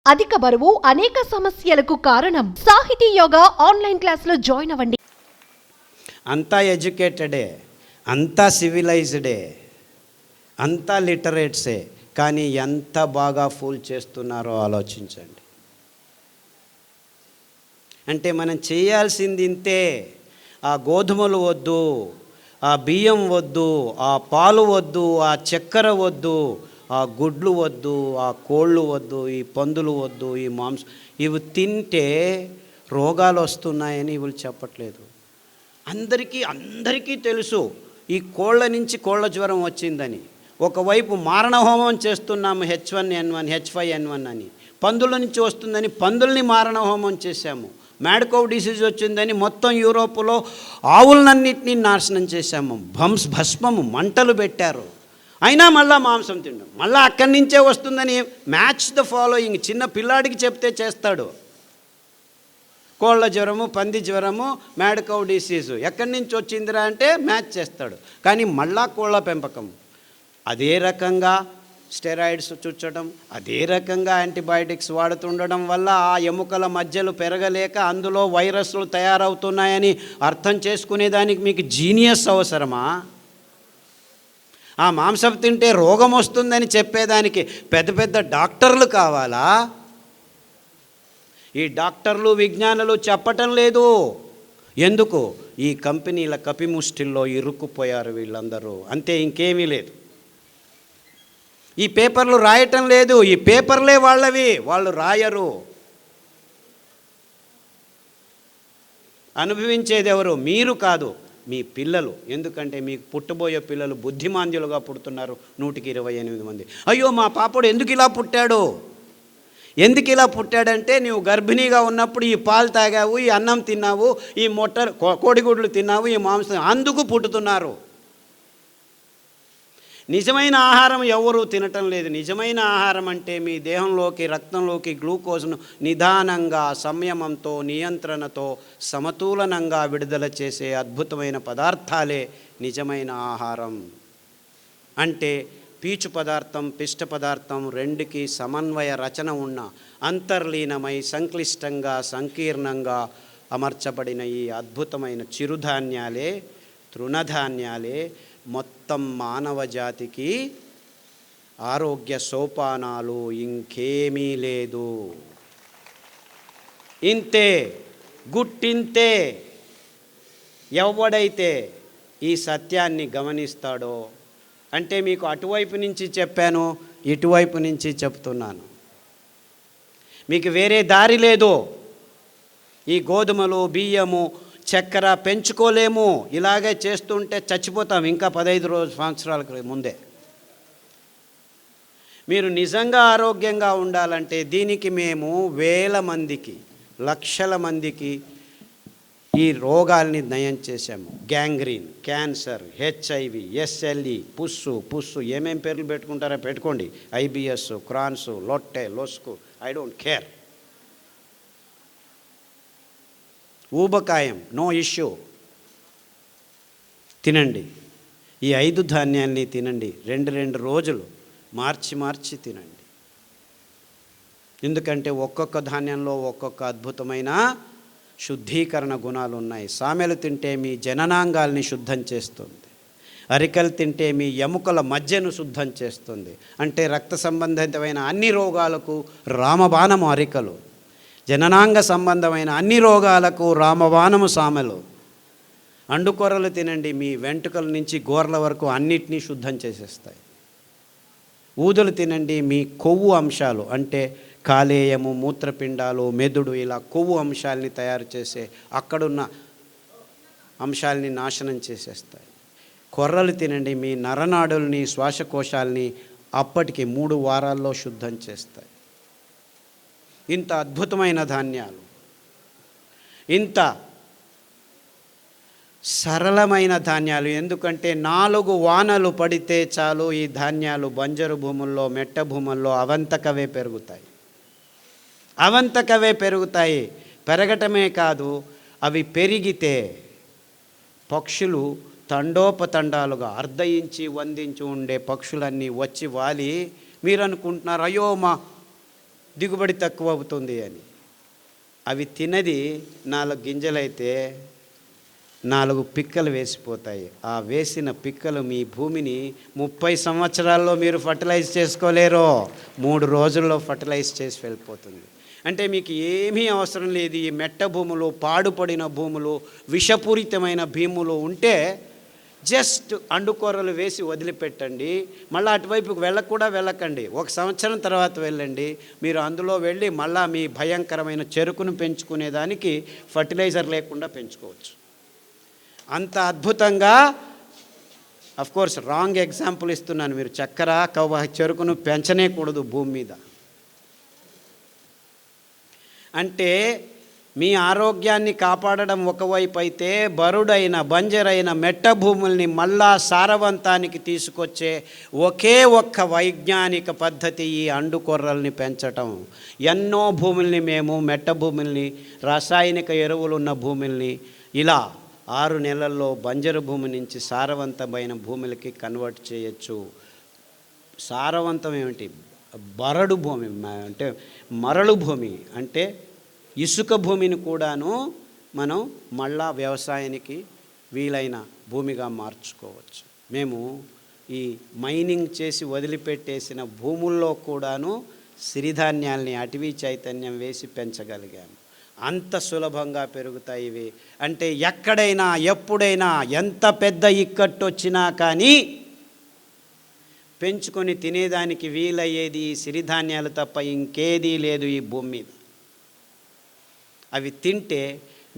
అధిక బరువు అనేక సమస్యలకు కారణం. సాహితీ యోగా ఆన్లైన్ క్లాసులో జాయిన్ అవ్వండి. అంతా ఎడ్యుకేటెడే, అంతా సివిలైజ్డే, అంతా లిటరేట్సే, కానీ ఎంత బాగా ఫూల్ చేస్తున్నారో ఆలోచించండి. అంటే మనం చేయాల్సింది ఇంతే. ఆ గోధుమలు వద్దు, ఆ బియ్యం వద్దు, ఆ పాలు వద్దు, ఆ చక్కెర వద్దు, ఆ గుడ్లు వద్దు, ఆ కోళ్ళు వద్దు, ఈ పందులు వద్దు, ఈ మాంసం, ఇవి తింటే రోగాలు వస్తున్నాయని ఇవి చెప్పట్లేదు. అందరికీ తెలుసు ఈ కోళ్ళ నుంచి కోళ్ళ జ్వరం వచ్చిందని. ఒకవైపు మారణహోమం చేస్తున్నాము, H1N1 H5N1 అని. పందుల నుంచి వస్తుందని పందుల్ని మారణహోమం చేశాము. మ్యాడ్కౌ డిసీజ్ వచ్చిందని మొత్తం యూరోప్లో ఆవులన్నింటినీ నాశనం చేశాము. భస్మము మంటలు పెట్టారు. అయినా మళ్ళా మాంసం తిండం, మళ్ళీ అక్కడి నుంచే వస్తుందని మ్యాచ్ ద ఫాలోయింగ్. చిన్న పిల్లాడికి చెప్తే చేస్తాడు. కోళ్ళ జ్వరము, పంది జ్వరము, మ్యాడ్కౌ డిసీజు ఎక్కడి నుంచి వచ్చిందిరా అంటే మ్యాచ్ చేస్తాడు. కానీ మళ్ళా కోళ్ళ పెంపకం, అదే రకంగా స్టెరాయిడ్స్ చుచ్చడం, అదే రకంగా యాంటీబయాటిక్స్ వాడుతుండడం వల్ల ఆ ఎముకల మధ్యలు పెరగలేక అందులో వైరస్లు తయారవుతున్నాయని అర్థం చేసుకునేదానికి మీకు జీనియస్ అవసరమా? ఆ మాంసం తింటే రోగం వస్తుందని చెప్పేదానికి పెద్ద పెద్ద డాక్టర్లు కావాలా? ఈ డాక్టర్లు విజ్ఞానులు చెప్పటం లేదు. ఎందుకు? ఈ కంపెనీల కపిముష్టిల్లో ఇరుక్కుపోయారు వీళ్ళందరూ, అంతే, ఇంకేమీ లేదు. ఈ పేపర్లు రాయటం లేదు, ఈ పేపర్లే వాళ్ళవి, వాళ్ళు రాయరు. అనుభవించేది ఎవరు? మీరు కాదు, మీ పిల్లలు. ఎందుకంటే మీకు పుట్టబోయే పిల్లలు బుద్ధిమాంద్యులుగా పుడుతున్నారు 128 మంది. అయ్యో మా పాపడు ఎందుకు ఇలా పుట్టాడు? ఎందుకు ఇలా పుట్టాడంటే నీవు గర్భిణీగా ఉన్నప్పుడు ఈ పాలు తాగావు, ఈ అన్నం తిన్నావు, ఈ కోడిగుడ్లు తిన్నావు, ఈ మాంసం, అందుకు పుట్టుతున్నారు. నిజమైన ఆహారం ఎవరూ తినటం లేదు. నిజమైన ఆహారం అంటే మీ దేహంలోకి, రక్తంలోకి గ్లూకోజ్ను నిదానంగా, సంయమంతో, నియంత్రణతో, సమతులనంగా విడుదల చేసే అద్భుతమైన పదార్థాలే నిజమైన ఆహారం. అంటే పీచు పదార్థం, పిష్ట పదార్థం రెండుకి సమన్వయ రచన ఉన్న, అంతర్లీనమై సంక్లిష్టంగా, సంకీర్ణంగా అమర్చబడిన ఈ అద్భుతమైన చిరుధాన్యాలే, తృణధాన్యాలే మొత్తం మానవ జాతికి ఆరోగ్య సోపానాలు. ఇంకేమీ లేదు. ఇంతే, గుట్టింతే. ఎవడైతే ఈ సత్యాన్ని గమనిస్తాడో, అంటే మీకు అటువైపు నుంచి చెప్పాను, ఇటువైపు నుంచి చెప్తున్నాను, మీకు వేరే దారి లేదు. ఈ గోధుమలు, బియ్యము, చక్కెర పెంచుకోలేము. ఇలాగే చేస్తుంటే చచ్చిపోతాం ఇంకా 15 సంవత్సరాలకు ముందే. మీరు నిజంగా ఆరోగ్యంగా ఉండాలంటే దీనికి మేము వేల మందికి, లక్షల మందికి ఈ రోగాల్ని నయం చేశాము. గ్యాంగ్రీన్, క్యాన్సర్, HIV, SLE, పుస్సు, ఏమేం పేర్లు పెట్టుకుంటారో పెట్టుకోండి. IBS, క్రాన్స్, లొట్టె, లొస్కు, ఐ డోంట్ కేర్. ఊబకాయం, నో ఇష్యూ. తినండి. ఈ 5 ధాన్యాల్ని తినండి. 2 రోజులు మార్చి తినండి. ఎందుకంటే ఒక్కొక్క ధాన్యంలో ఒక్కొక్క అద్భుతమైన శుద్ధీకరణ గుణాలు ఉన్నాయి. సామెలు తింటే మీ జననాంగాల్ని శుద్ధం చేస్తుంది. అరికలు తింటే మీ ఎముకల మధ్యను శుద్ధం చేస్తుంది. అంటే రక్త సంబంధితమైన అన్ని రోగాలకు రామబాణము అరికలు, జననాంగ సంబంధమైన అన్ని రోగాలకు రామబాణము సామెలు. అండుకొరలు తినండి, మీ వెంట్రుకల నుంచి గోర్ల వరకు అన్నిటినీ శుద్ధం చేసేస్తాయి. ఊదలు తినండి, మీ కొవ్వు అంశాలు అంటే కాలేయము, మూత్రపిండాలు, మెదడు, ఇలా కొవ్వు అంశాలని తయారు చేసే అక్కడున్న అంశాలని నాశనం చేసేస్తాయి. కొర్రలు తినండి, మీ నరనాడుల్ని, శ్వాసకోశాలని అప్పటికి 3 వారాల్లో శుద్ధం చేస్తాయి. ఇంత అద్భుతమైన ధాన్యాలు, ఇంత సరళమైన ధాన్యాలు. ఎందుకంటే 4 వానలు పడితే చాలు ఈ ధాన్యాలు బంజరు భూముల్లో, మెట్ట భూముల్లో అవంతకవే పెరుగుతాయి. పెరగటమే కాదు, అవి పెరిగితే పక్షులు తండోపతండాలుగా 1/2 ఇంచి 1 ఇంచు ఉండే పక్షులన్నీ వచ్చి వాలి, మీరు అనుకుంటున్నారు అయ్యో మా దిగుబడి తక్కువ అవుతుంది అని. అవి తినది 4 గింజలైతే 4 పిక్కలు వేసిపోతాయి. ఆ వేసిన పిక్కలు మీ భూమిని 30 సంవత్సరాల్లో మీరు ఫర్టిలైజ్ చేసుకోలేరు, 3 రోజుల్లో ఫర్టిలైజ్ చేసి వెళ్ళిపోతుంది. అంటే మీకు ఏమీ అవసరం లేదు. ఈ మెట్ట భూములు, పాడుపడిన భూములు, విషపూరితమైన భూములు ఉంటే జస్ట్ అండుకొర్రలు వేసి వదిలిపెట్టండి. మళ్ళీ అటువైపుకి వెళ్ళకండి. 1 సంవత్సరం తర్వాత వెళ్ళండి. మీరు అందులో వెళ్ళి మళ్ళీ మీ భయంకరమైన చెరుకును పెంచుకునేదానికి ఫర్టిలైజర్ లేకుండా పెంచుకోవచ్చు. అంత అద్భుతంగా, అఫ్కోర్స్ రాంగ్ ఎగ్జాంపుల్ ఇస్తున్నాను. మీరు చక్కెర చెరుకును పెంచనేకూడదు భూమి మీద. అంటే మీ ఆరోగ్యాన్ని కాపాడడం ఒకవైపు అయితే, బరుడైన బంజరైన మెట్ట భూముల్ని మళ్ళా సారవంతానికి తీసుకొచ్చే ఒకే ఒక్క వైజ్ఞానిక పద్ధతి ఈ అండుకొర్రల్ని పెంచటం. ఎన్నో భూముల్ని మేము మెట్ట భూముల్ని, రాసాయనిక ఎరువులు ఉన్న భూముల్ని ఇలా 6 నెలల్లో బంజరు భూమి నుంచి సారవంతమైన భూములకి కన్వర్ట్ చేయొచ్చు. సారవంతం ఏమిటి? బరడు భూమి అంటే మరలు భూమి, అంటే ఇసుక భూమిని కూడాను మనం మళ్ళా వ్యవసాయానికి వీలైన భూమిగా మార్చుకోవచ్చు. మేము ఈ మైనింగ్ చేసి వదిలిపెట్టేసిన భూముల్లో కూడాను సిరిధాన్యాల్ని అటవీ చైతన్యం వేసి పెంచగలిగాము. అంత సులభంగా పెరుగుతాయి ఇవి. అంటే ఎక్కడైనా ఎప్పుడైనా ఎంత పెద్ద ఇక్కట్టు వచ్చినా కానీ పెంచుకొని తినేదానికి వీలయ్యేది ఈ సిరిధాన్యాలు తప్ప ఇంకేదీ లేదు ఈ భూమి మీద. అవి తింటే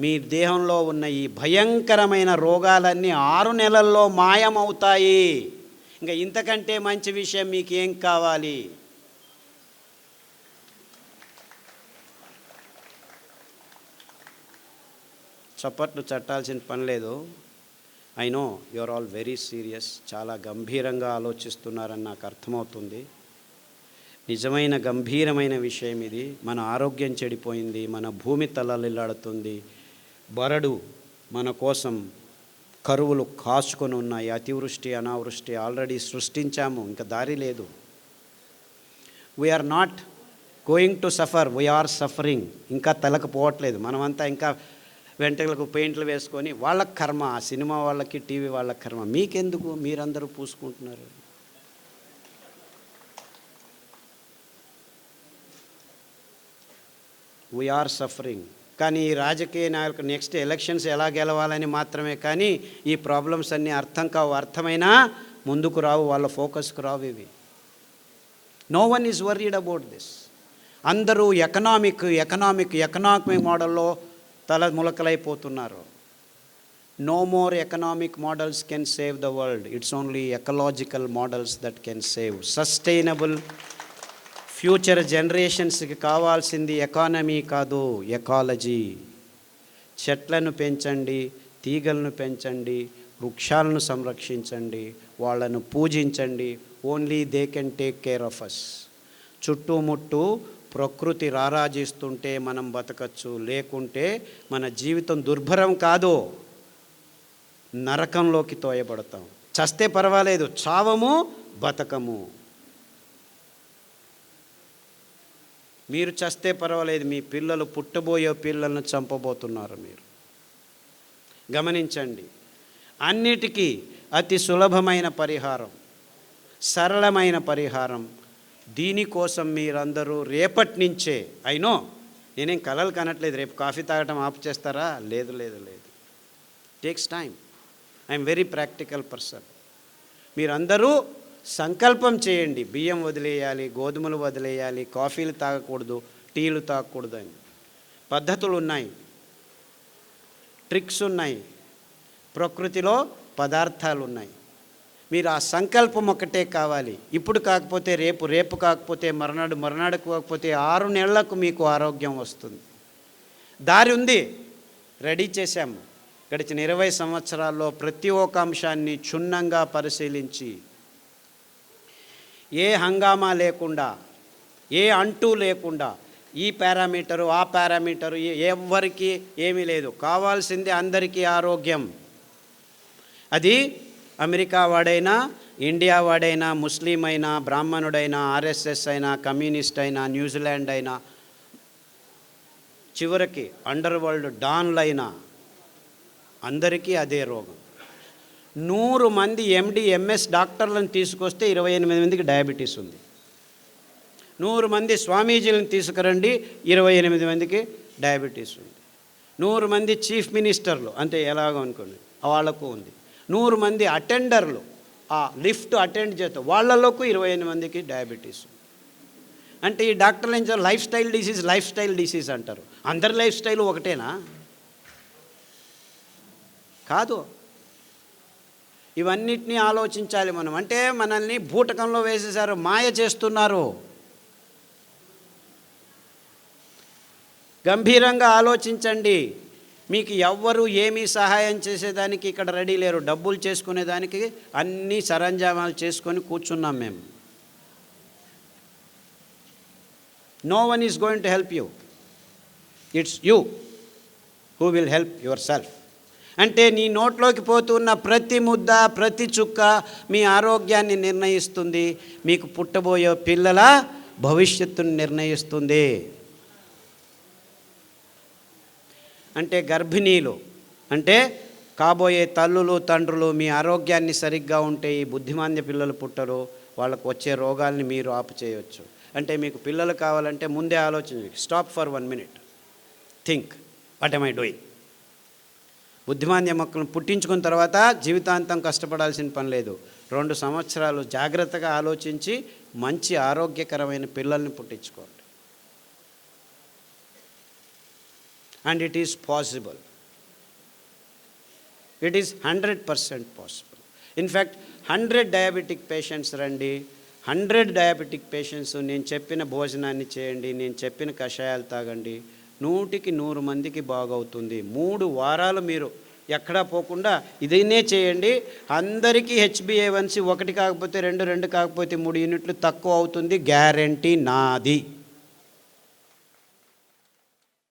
మీ దేహంలో ఉన్న ఈ భయంకరమైన రోగాలన్నీ 6 నెలల్లో మాయమవుతాయి. ఇంకా ఇంతకంటే మంచి విషయం మీకు ఏం కావాలి? చప్పట్లు చట్టాల్సిన పని లేదు. I know you are all very serious. చాలా గంభీరంగా ఆలోచిస్తున్నారని నాకు అర్థమవుతుంది. నిజమైన గంభీరమైన విషయం ఇది. మన ఆరోగ్యం చెడిపోయింది, మన భూమి తలలిల్లాడుతుంది, బరడు మన కోసం కరువులు కాచుకొని ఉన్నాయి, అతివృష్టి అనావృష్టి ఆల్రెడీ సృష్టించాము, ఇంకా దారి లేదు. We are not going to suffer, we are suffering. ఇంకా తలకు పోవట్లేదు. మనమంతా ఇంకా వెంట్రుకలకు పెయింట్లు వేసుకొని వాళ్ళ కర్మ, ఆ సినిమా వాళ్ళకి టీవీ వాళ్ళ కర్మ, మీకెందుకు? మీరందరూ పూసుకుంటున్నారు. We are suffering. కానీ ఈ రాజకీయ నాయకులకు నెక్స్ట్ ఎలక్షన్స్ ఎలా గెలవాలని మాత్రమే కానీ ఈ ప్రాబ్లమ్స్ అన్నీ అర్థం కావు. అర్థమైనా ముందుకు రావు, వాళ్ళ ఫోకస్కు రావు ఇవి. No one is worried about this. అందరూ ఎకనామిక్ మోడల్లో తల ములకలైపోతున్నారు. No more economic models can save the world. It's only ecological models that can save. Sustainable future జనరేషన్స్కి కావాల్సింది ఎకానమీ కాదు, ఎకాలజీ. చెట్లను పెంచండి, తీగలను పెంచండి, వృక్షాలను సంరక్షించండి, వాళ్ళను పూజించండి. Only they can take care of us. చుట్టుముట్టు ప్రకృతి రారాజిస్తుంటే మనం బతకచ్చు, లేకుంటే మన జీవితం దుర్భరం కాదు, నరకంలోకి తోయబడతాం. చస్తే పర్వాలేదు, చావము బతకము. మీరు చస్తే పర్వాలేదు, మీ పిల్లలు, పుట్టబోయే పిల్లలను చంపబోతున్నారు మీరు. గమనించండి. అన్నిటికీ అతి సులభమైన పరిహారం, సరళమైన పరిహారం. దీనికోసం మీరందరూ రేపటి నుంచే, అయినో నేనేం కలలు కనట్లేదు, రేపు కాఫీ తాగటం ఆపు చేస్తారా? లేదు లేదు లేదు, takes time. I'm very practical person. మీరందరూ సంకల్పం చేయండి, బియ్యం వదిలేయాలి, గోధుమలు వదిలేయాలి, కాఫీలు తాగకూడదు, టీలు తాగకూడదు అని. పద్ధతులు ఉన్నాయి, ట్రిక్స్ ఉన్నాయి, ప్రకృతిలో పదార్థాలు ఉన్నాయి. మీరు ఆ సంకల్పం ఒకటే కావాలి. ఇప్పుడు కాకపోతే రేపు, రేపు కాకపోతే మర్నాడు, మర్నాడు కాకపోతే 6 నెలలకు మీకు ఆరోగ్యం వస్తుంది. దారి ఉంది, రెడీ చేశాము. గడిచిన 20 సంవత్సరాల్లో ప్రతి ఒక్క అంశాన్ని క్షుణ్ణంగా పరిశీలించి, ఏ హంగామా లేకుండా, ఏ అంటూ లేకుండా, ఈ పారామీటరు ఆ పారామీటరు ఎవ్వరికి ఏమీ లేదు. కావాల్సింది అందరికీ ఆరోగ్యం. అది అమెరికా వాడైనా, ఇండియా వాడైనా, ముస్లిం అయినా, బ్రాహ్మణుడైనా, ఆర్ఎస్ఎస్ అయినా, కమ్యూనిస్ట్ అయినా, న్యూజిలాండ్ అయినా, చివరికి అండర్ వరల్డ్ డాన్లైనా అందరికీ అదే రోగం. 100 మంది ఎండి ఎంఎస్ డాక్టర్లను తీసుకొస్తే 28 మందికి డయాబెటీస్ ఉంది. 100 మంది స్వామీజీలను తీసుకురండి, 28 మందికి డయాబెటీస్ ఉంది. 100 మంది చీఫ్ మినిస్టర్లు అంటే ఎలాగో అనుకోండి వాళ్లకు ఉంది. 100 మంది అటెండర్లు ఆ లిఫ్ట్ అటెండ్ చేస్తారు, వాళ్ళకు 28 మందికి డయాబెటీస్ ఉంది. అంటే ఈ డాక్టర్లు ఏం చేస్తారు? లైఫ్ స్టైల్ డిసీజ్ అంటారు. అందరి లైఫ్ స్టైల్ ఒకటేనా? కాదు. ఇవన్నిటినీ ఆలోచించాలి మనం. అంటే మనల్ని బూటకంలో వేసేసారు, మాయ చేస్తున్నారు. గంభీరంగా ఆలోచించండి. మీకు ఎవ్వరూ ఏమీ సహాయం చేసేదానికి ఇక్కడ రెడీ లేరు. డబ్బులు చేసుకునేదానికి అన్ని సరంజామాలు చేసుకొని కూర్చున్నాం మేము. No one is going to help you. It's you who will help yourself. అంటే నీ నోట్లోకి పోతున్న ప్రతి ముద్ద, ప్రతి చుక్క మీ ఆరోగ్యాన్ని నిర్ణయిస్తుంది, మీకు పుట్టబోయే పిల్లల భవిష్యత్తును నిర్ణయిస్తుంది. అంటే గర్భిణీలు, అంటే కాబోయే తల్లులు, తండ్రులు మీ ఆరోగ్యాన్ని సరిగ్గా ఉంటే ఈ బుద్ధిమాంద్య పిల్లలు పుట్టరు, వాళ్ళకు వచ్చే రోగాల్ని మీరు ఆపు చేయవచ్చు. అంటే మీకు పిల్లలు కావాలంటే ముందే ఆలోచించండి. Stop for 1 minute, think what am I doing. బుద్ధిమాంద్య మొక్కలను పుట్టించుకున్న తర్వాత జీవితాంతం కష్టపడాల్సిన పని లేదు. 2 సంవత్సరాలు జాగ్రత్తగా ఆలోచించి మంచి ఆరోగ్యకరమైన పిల్లల్ని పుట్టించుకోండి. And it is possible. It is 100% possible. In fact, 100 diabetic patients రండి, 100 diabetic patients నేను చెప్పిన భోజనాన్ని చేయండి, నేను చెప్పిన కషాయాలు తాగండి, 100కి 100 మందికి బాగవుతుంది. 3 వారాలు మీరు ఎక్కడా పోకుండా ఇదైనే చేయండి. అందరికీ HbA1c 1 కాకపోతే 2 కాకపోతే 3 యూనిట్లు తక్కువ అవుతుంది. గ్యారంటీ నాది.